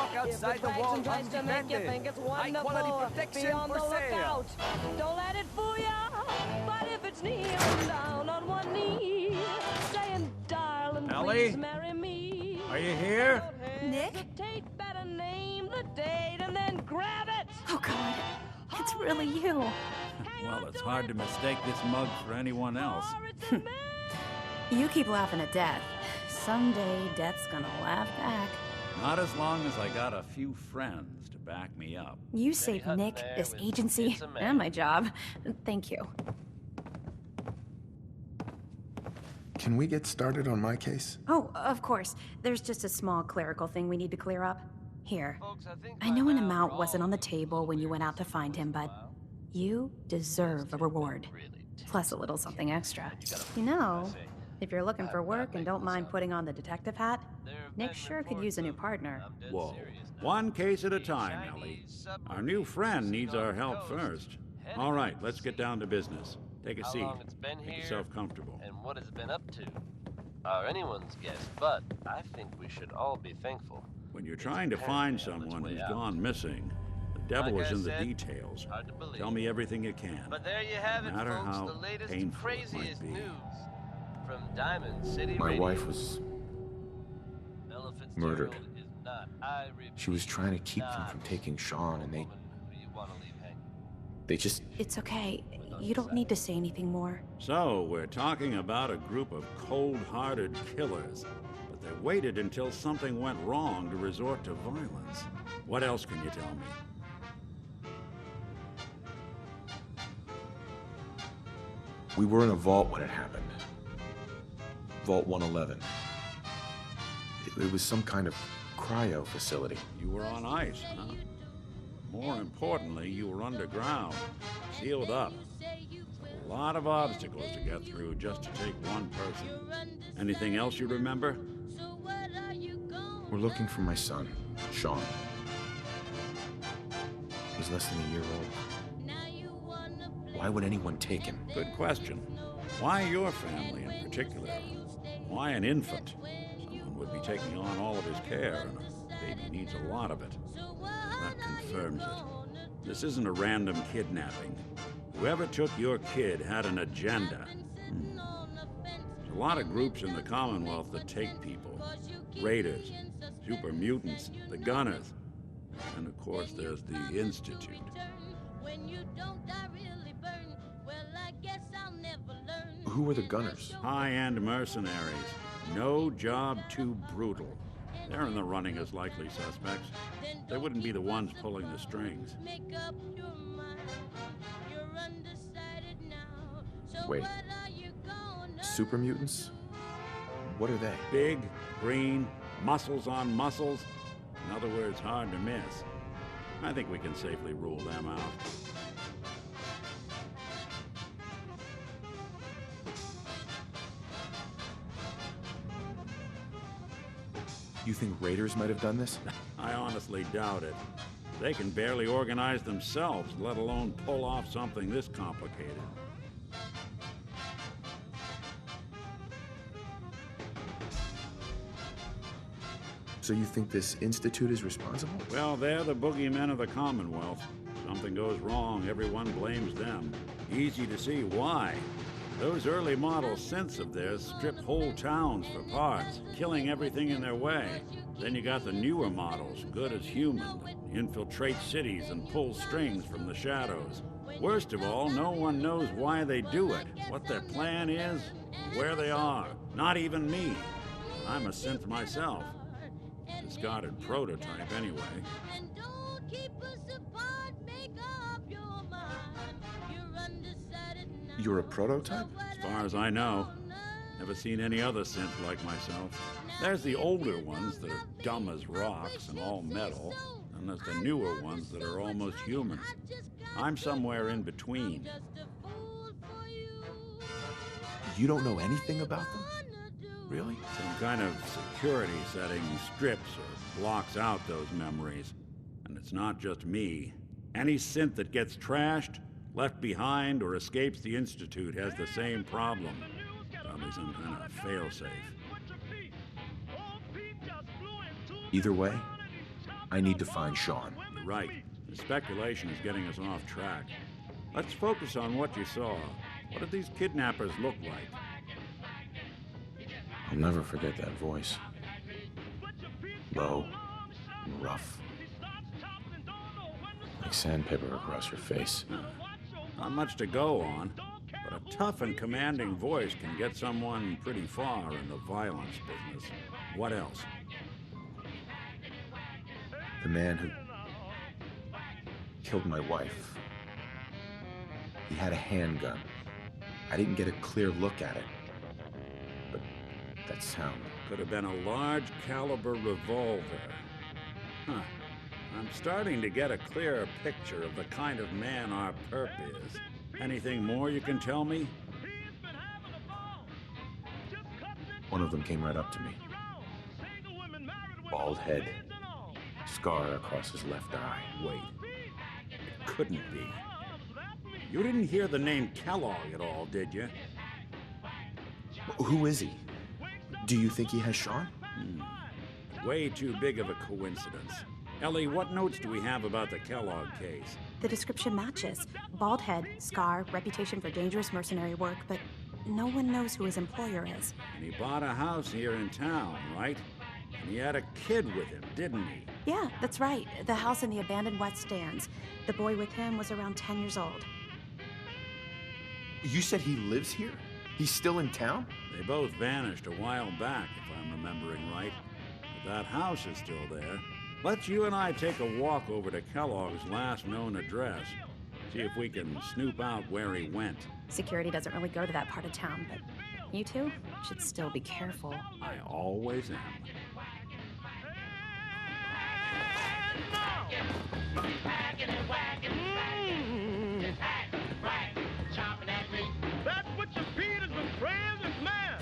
walk outside the wall undefended. High-quality protection for sale. Don't let it fool ya. But if it's kneeling down on one knee, saying, darling, Ellie? please marry me. Are you here? Nick? Better name the date and then grab it. Oh, God. It's really you. Well, it's hard to mistake this mug for anyone else. You keep laughing at Death. Someday, Death's gonna laugh back. Not as long as I got a few friends to back me up. You saved Nick, this agency, and my job. Thank you. Can we get started on my case? Oh, of course. There's just a small clerical thing we need to clear up. Here. I know an amount wasn't on the table when you went out to find him, but you deserve a reward. Plus a little something extra. You know, if you're looking for work and don't mind putting on the detective hat, Nick sure could use a new partner. Whoa. One case at a time, Ellie. Our new friend needs our help first. All right, let's get down to business. Take a seat. Make yourself comfortable. And what it's been up to are anyone's guess, but I think we should all be thankful. When you're trying to find someone who's gone missing, the devil is in the details. Tell me everything you can. But there you have it, no matter folks, how the latest painful it might craziest be. news from Diamond City My Radio. wife was Ella Fitzgerald murdered. is not, I repeat, She was trying to keep them not from taking Sean, and a woman who you want to leave hanging. they just... It's okay. You don't need to say anything more. So, we're talking about a group of cold-hearted killers. But they waited until something went wrong to resort to violence. What else can you tell me? We were in a vault when it happened. Vault 111. It was some kind of cryo facility. You were on ice, huh? More importantly, you were underground, sealed up. A lot of obstacles to get through just to take one person. Anything else you remember? We're looking for my son, Sean. He's less than a year old. Why would anyone take him? Good question. Why your family in particular? Why an infant? Someone would be taking on all of his care, and a baby needs a lot of it. That confirms it. This isn't a random kidnapping. Whoever took your kid had an agenda. There's a lot of groups in the Commonwealth that take people. Raiders, super mutants, the Gunners, and of course there's the Institute. Who were the Gunners? High-end mercenaries. No job too brutal. They're in the running as likely suspects. They wouldn't be the ones pulling the strings. Wait. Super mutants? What are they? Big, green, muscles on muscles. In other words, hard to miss. I think we can safely rule them out. You think raiders might have done this? I honestly doubt it. They can barely organize themselves, let alone pull off something this complicated. So you think this institute is responsible? Well, they're the boogeymen of the Commonwealth. Something goes wrong, everyone blames them. Easy to see why. Those early model synths of theirs strip whole towns for parts, killing everything in their way. Then you got the newer models, good as human, that infiltrate cities and pull strings from the shadows. Worst of all, no one knows why they do it, what their plan is, where they are. Not even me. I'm a synth myself. Discarded prototype, anyway. You're a prototype? As far as I know. Never seen any other synth like myself. There's the older ones that are dumb as rocks and all metal, and there's the newer ones that are almost human. I'm somewhere in between. You don't know anything about them? Really? Some kind of security setting strips or blocks out those memories. And it's not just me. Any synth that gets trashed, left behind, or escapes the Institute has the same problem. Probably some kind of failsafe. Either way, I need to find Sean. You're right. The speculation is getting us off track. Let's focus on what you saw. What did these kidnappers look like? I'll never forget that voice. Low and rough. Like sandpaper across your face. Not much to go on, but a tough and commanding voice can get someone pretty far in the violence business. What else? The man who killed my wife. He had a handgun. I didn't get a clear look at it. But that sound. Could have been a large caliber revolver. Huh. I'm starting to get a clearer picture of the kind of man our perp is. Anything more you can tell me? One of them came right up to me. Bald head. Scar across his left eye. Wait. It couldn't be. You didn't hear the name Kellogg at all, did you? Who is he? Do you think he has Sean? Way too big of a coincidence. Ellie, what notes do we have about the Kellogg case? The description matches. Bald head, scar, reputation for dangerous mercenary work, but no one knows who his employer is. And he bought a house here in town, right? And he had a kid with him, didn't he? Yeah, that's right. The house in the abandoned West Stands. The boy with him was around 10 years old. You said he lives here? He's still in town? They both vanished a while back, if I'm remembering right. But that house is still there. Let's you and I take a walk over to Kellogg's last known address. See if we can snoop out where he went. Security doesn't really go to that part of town, but you two should still be careful. I always am. That's what your Peters and friends and man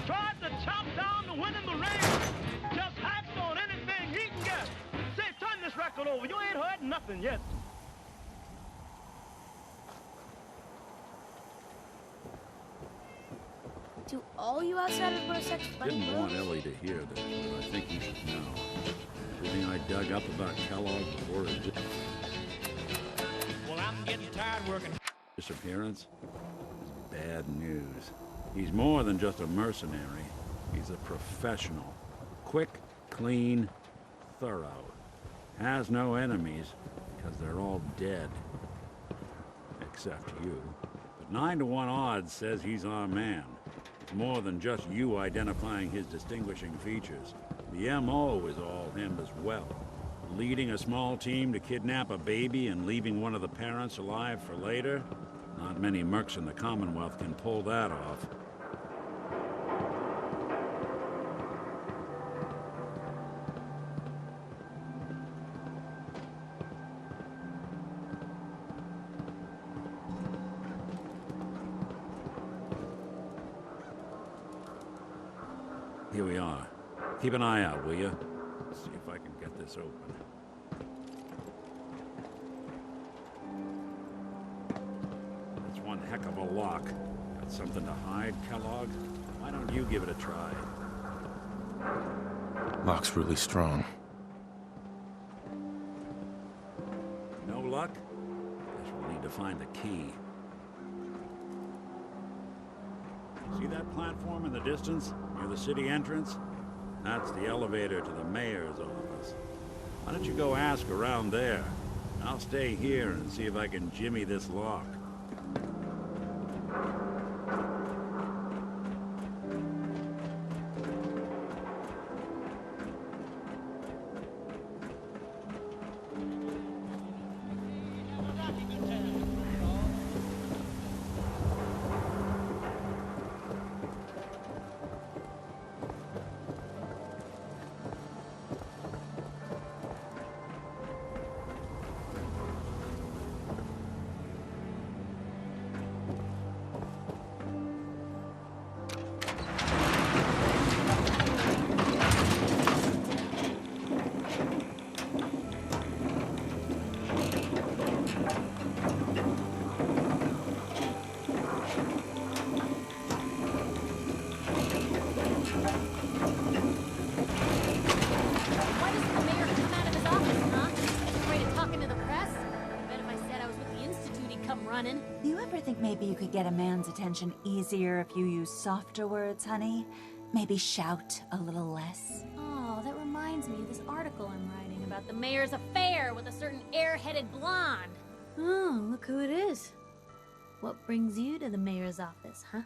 tried to chop down to win in the race. Just hacks on anything he can get. Say, turn this record over. You ain't heard nothing yet. Do all you outsiders wear such funny Didn't want clothes? Ellie to hear this, but I think you should know. Everything I dug up about Kellogg before his Well, I'm getting tired working. disappearance is bad news. He's more than just a mercenary. He's a professional. Quick, clean, thorough. Has no enemies because they're all dead. Except you. But 9 to 1 odds says he's our man. It's more than just you identifying his distinguishing features. The MO is all him as well. Leading a small team to kidnap a baby and leaving one of the parents alive for later? Not many mercs in the Commonwealth can pull that off. Here we are. Keep an eye out, will you? See if I can get this open. That's one heck of a lock. Got something to hide, Kellogg? Why don't you give it a try? Lock's really strong. No luck? Guess we'll need to find the key. See that platform in the distance, near the city entrance? That's the elevator to the mayor's office. Why don't you go ask around there? I'll stay here and see if I can jimmy this lock. running. Do you ever think maybe you could get a man's attention easier if you use softer words, honey? Maybe shout a little less? Oh, that reminds me of this article I'm writing about the mayor's affair with a certain air-headed blonde. Oh, look who it is. What brings you to the mayor's office, huh?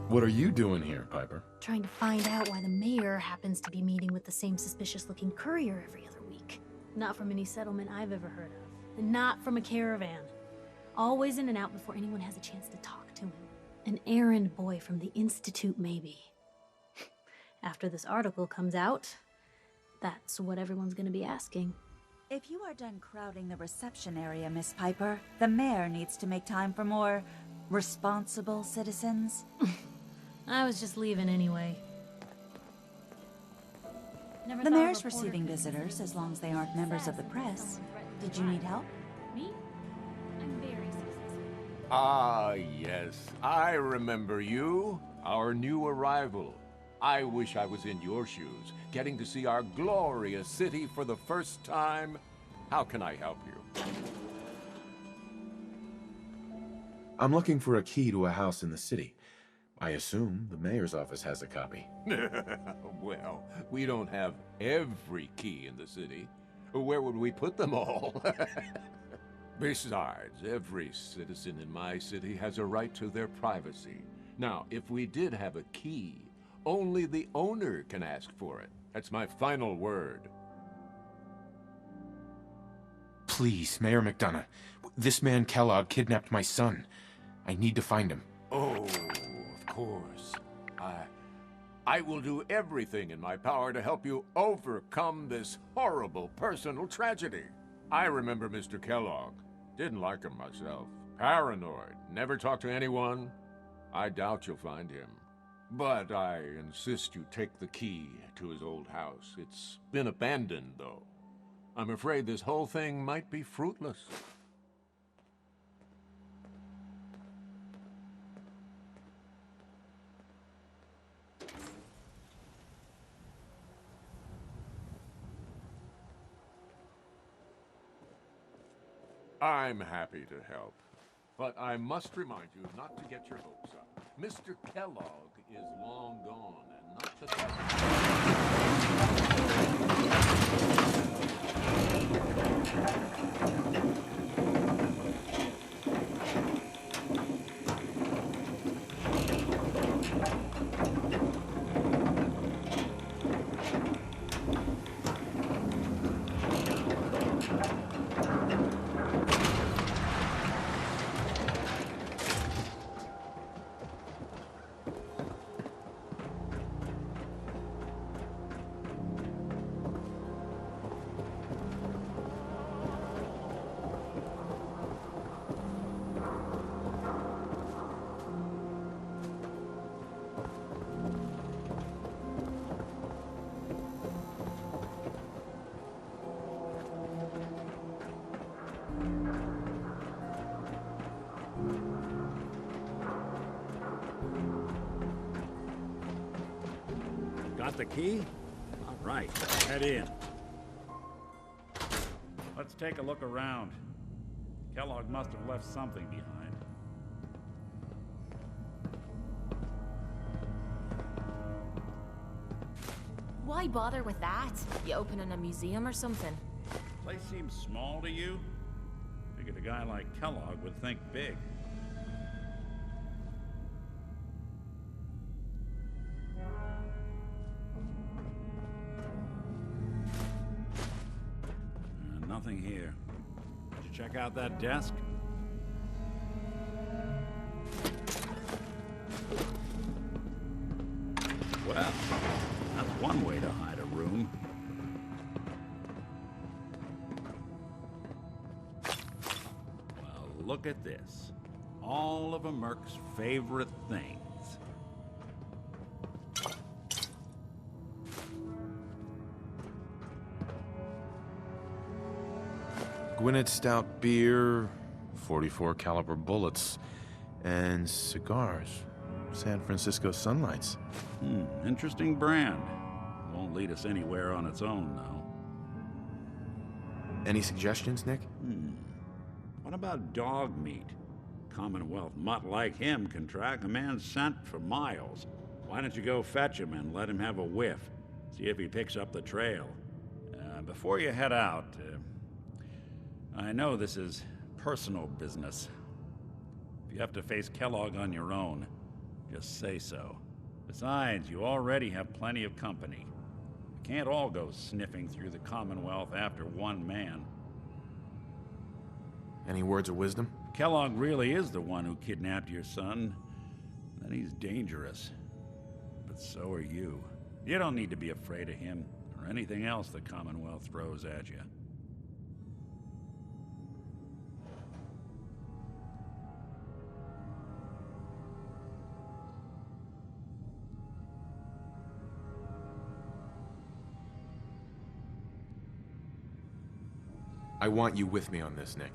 What are you doing here, Piper? Trying to find out why the mayor happens to be meeting with the same suspicious-looking courier every other week. Not from any settlement I've ever heard of. And not from a caravan. Always in and out before anyone has a chance to talk to him. An errand boy from the Institute, maybe. After this article comes out, that's what everyone's gonna be asking. If you are done crowding the reception area, Miss Piper, the mayor needs to make time for more responsible citizens. I was just leaving anyway. The mayor's receiving visitors as long as they aren't members of the press. Did you need help? Me? I'm very successful. Ah, yes. I remember you. Our new arrival. I wish I was in your shoes, getting to see our glorious city for the first time. How can I help you? I'm looking for a key to a house in the city. I assume the mayor's office has a copy. Well, we don't have every key in the city. Where would we put them all? Besides, every citizen in my city has a right to their privacy. Now, if we did have a key, only the owner can ask for it. That's my final word. Please, Mayor McDonough. This man Kellogg kidnapped my son. I need to find him. Oh, of course. I will do everything in my power to help you overcome this horrible personal tragedy. I remember Mr. Kellogg. Didn't like him myself. Paranoid. Never talked to anyone. I doubt you'll find him. But I insist you take the key to his old house. It's been abandoned, though. I'm afraid this whole thing might be fruitless. I'm happy to help, but I must remind you not to get your hopes up. Mr. Kellogg is long gone, and not Got the key? All right, let's head in. Let's take a look around. Kellogg must have left something behind. Why bother with that? You opening a museum or something? Place seems small to you? Figured a guy like Kellogg would think big. Nothing here. Did you check out that desk? Well, that's one way to hide a room. Well, look at this. All of a Merc's favorite things. Gwinnett Stout beer, 44 caliber bullets, and cigars. San Francisco Sunlights. Interesting brand. Won't lead us anywhere on its own, though. Any suggestions, Nick? What about dog meat? Commonwealth mutt like him can track a man's scent for miles. Why don't you go fetch him and let him have a whiff? See if he picks up the trail. Before you head out, I know this is personal business. If you have to face Kellogg on your own, just say so. Besides, you already have plenty of company. You can't all go sniffing through the Commonwealth after one man. Any words of wisdom? Kellogg really is the one who kidnapped your son. Then he's dangerous. But so are you. You don't need to be afraid of him or anything else the Commonwealth throws at you. I want you with me on this, Nick.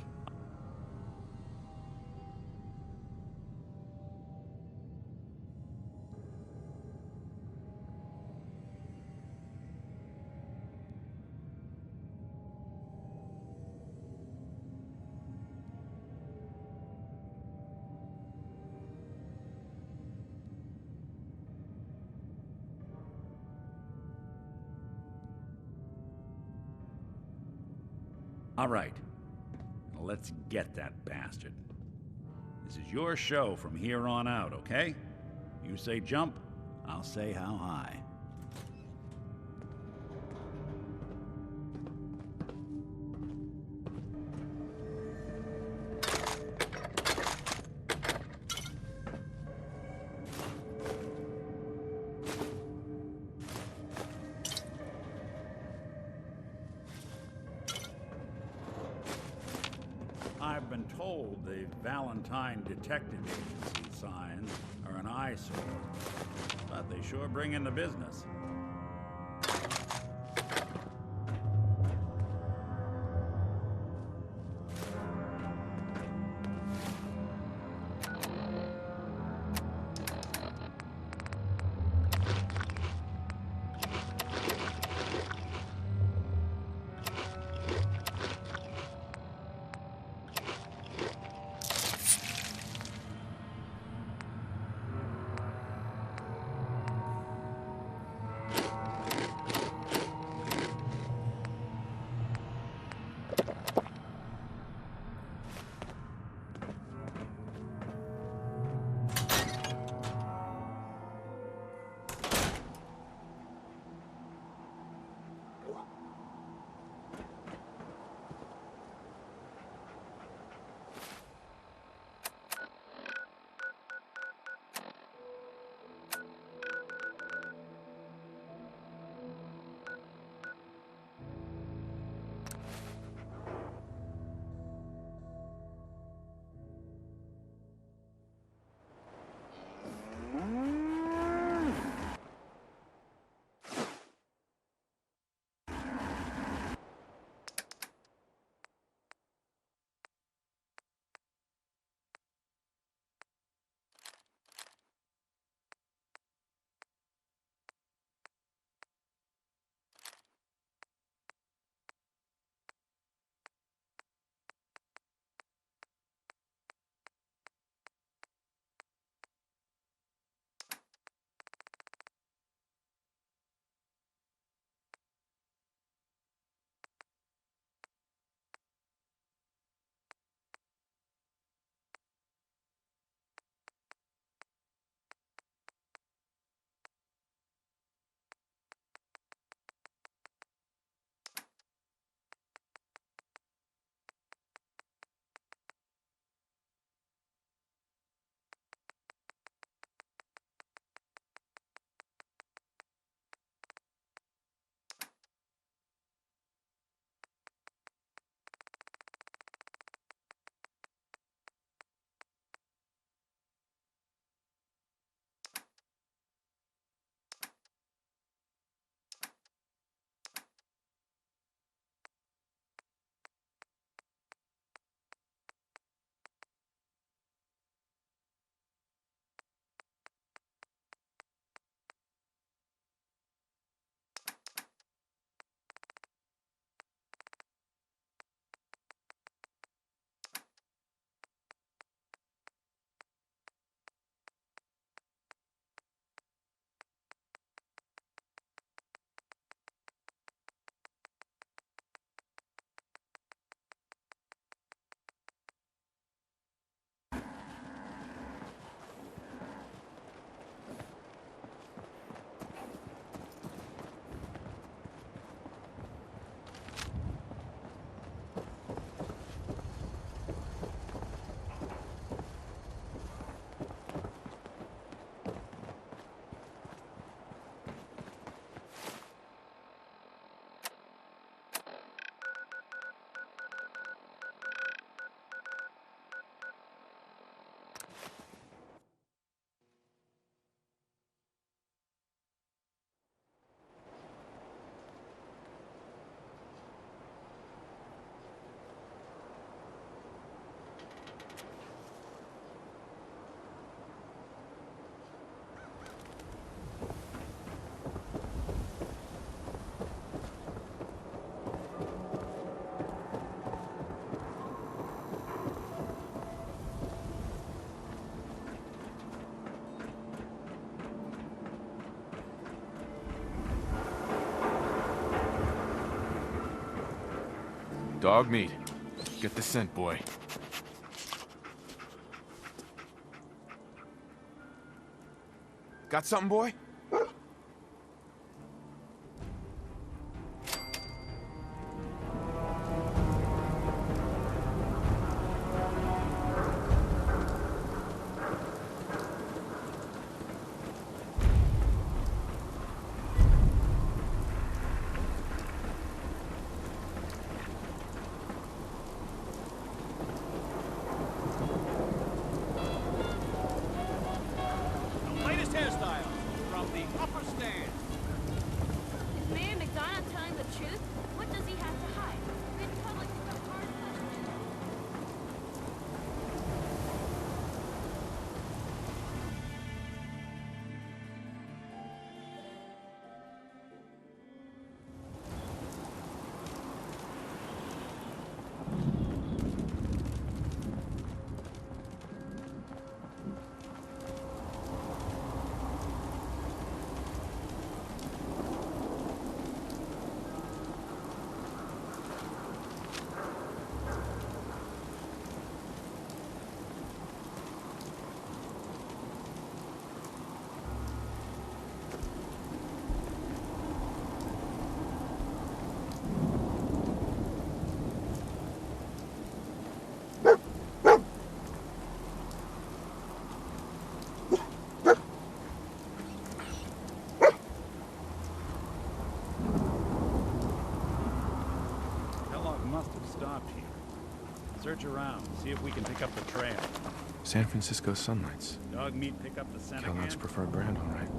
All right. Now let's get that bastard. This is your show from here on out, okay? You say jump, I'll say how high. I've been told the Valentine Detective Agency signs are an eyesore, but they sure bring in the business. Dog meat. Get the scent, boy. Got something, boy? Stopped here. Search around, see if we can pick up the trail. San Francisco Sunlights. Dog meat pick up the scent Kellogg's again? preferred brand, all right.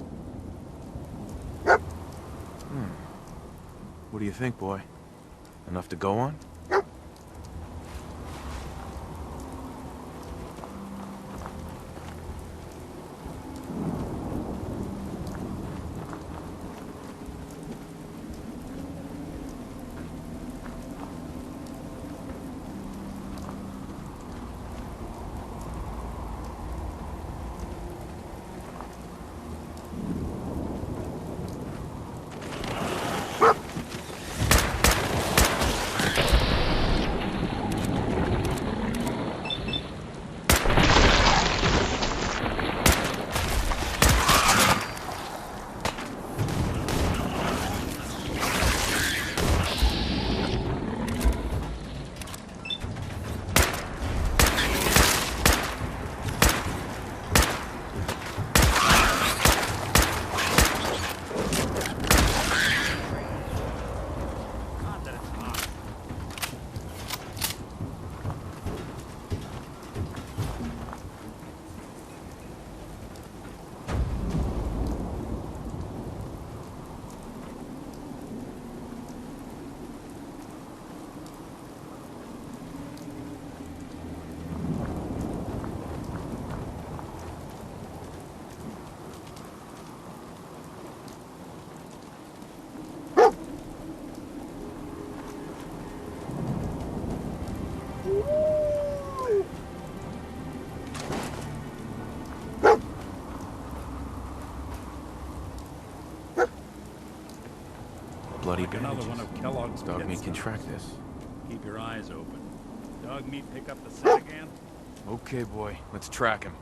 What do you think, boy? Enough to go on? Bloody Another one of Kellogg's Dog meat can pit track stops. this. Keep your eyes open. Dog meat pick up the scent again? Okay, boy. Let's track him.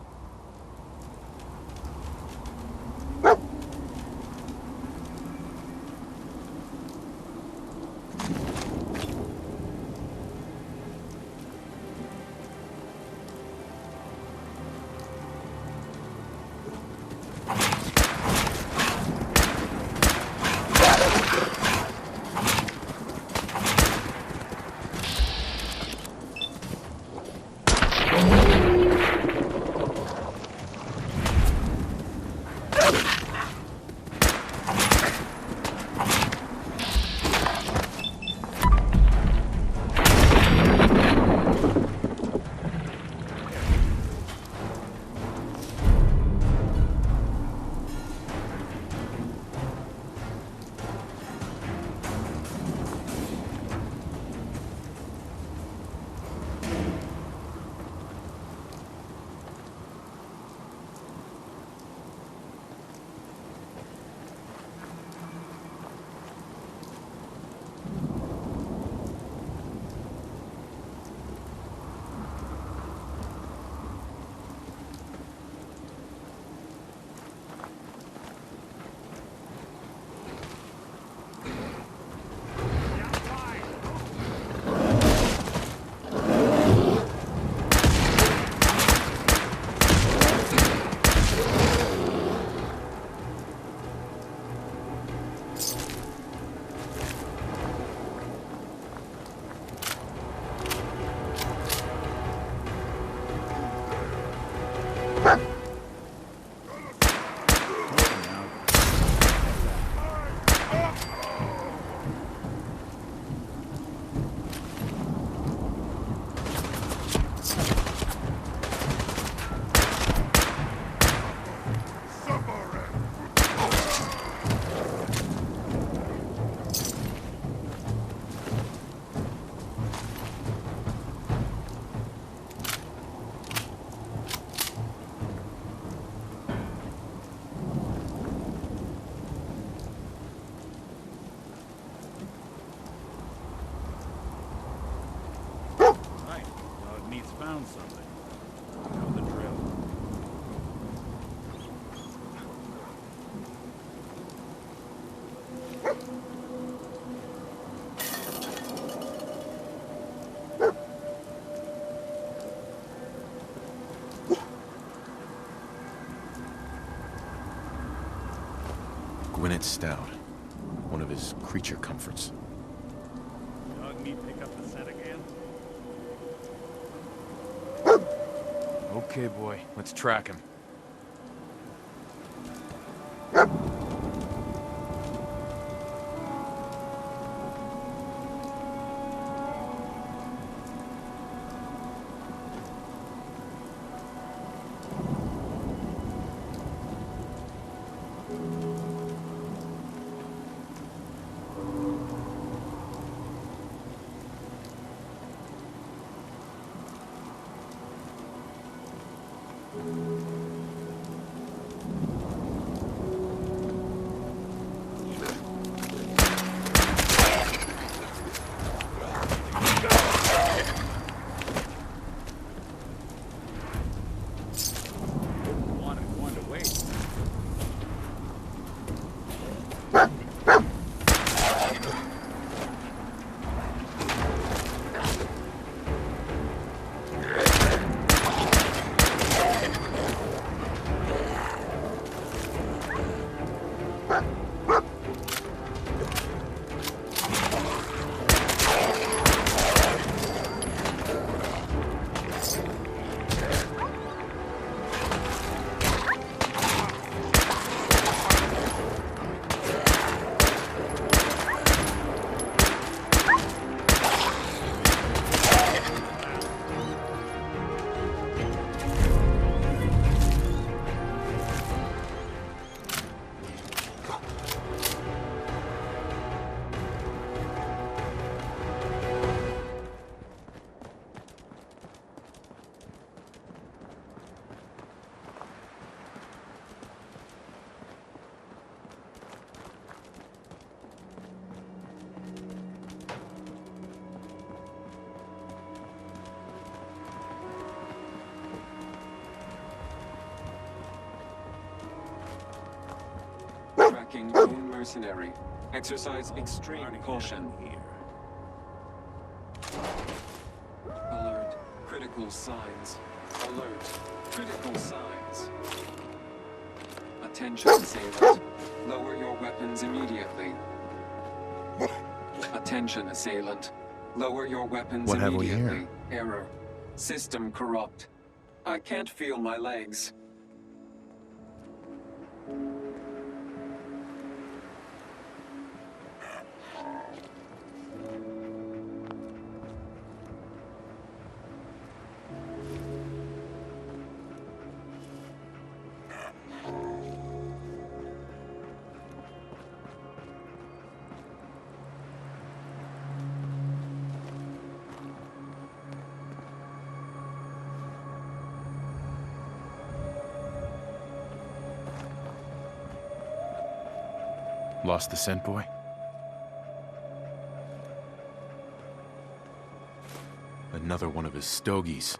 found something. You know the drill. Stout. One of his creature comforts. Dog me pick up the scent again? Okay, boy. Let's track him. Tracking lone mercenary. Exercise extreme caution. Alert. Critical signs. Alert. Critical signs. Attention, assailant. Lower your weapons immediately. Attention, assailant. Lower your weapons What have we immediately. here? Error. System corrupt. I can't feel my legs. Lost the scent, boy? Another one of his stogies.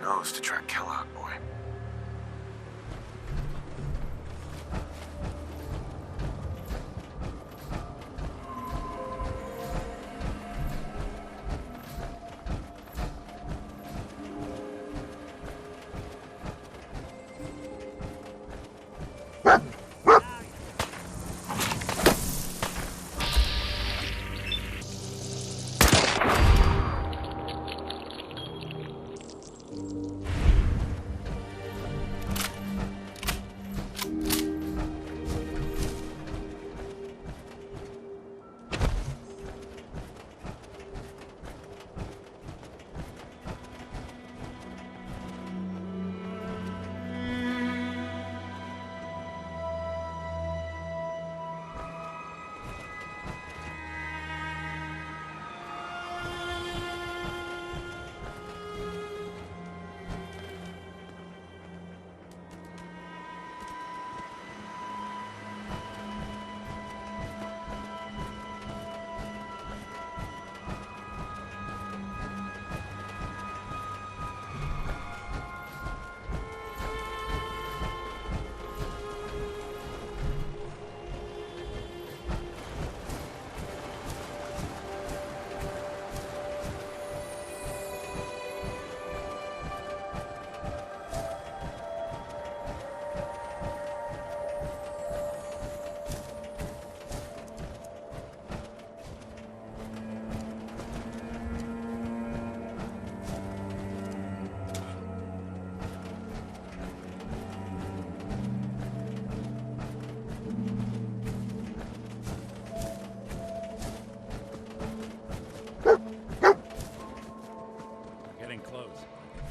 nose to track Kellogg, boy.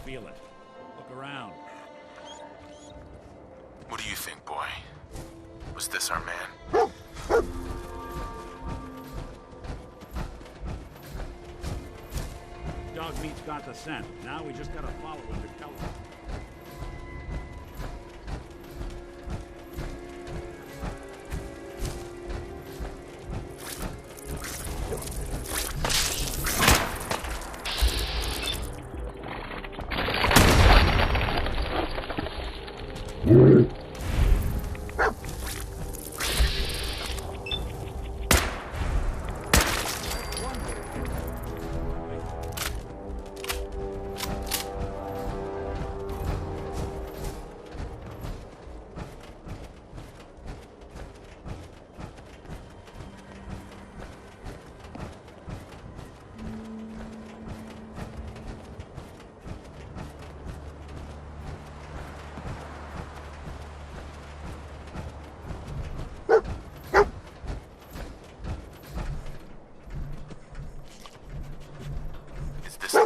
Feel it. Look around. What do you think, boy? Was this our man? Dog meat's got the scent. Now we just gotta follow him to Kellogg.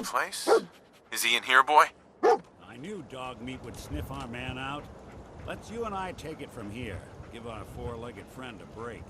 Place? Is he in here, boy? I knew dog meat would sniff our man out. Let's you and I take it from here. Give our four-legged friend a break.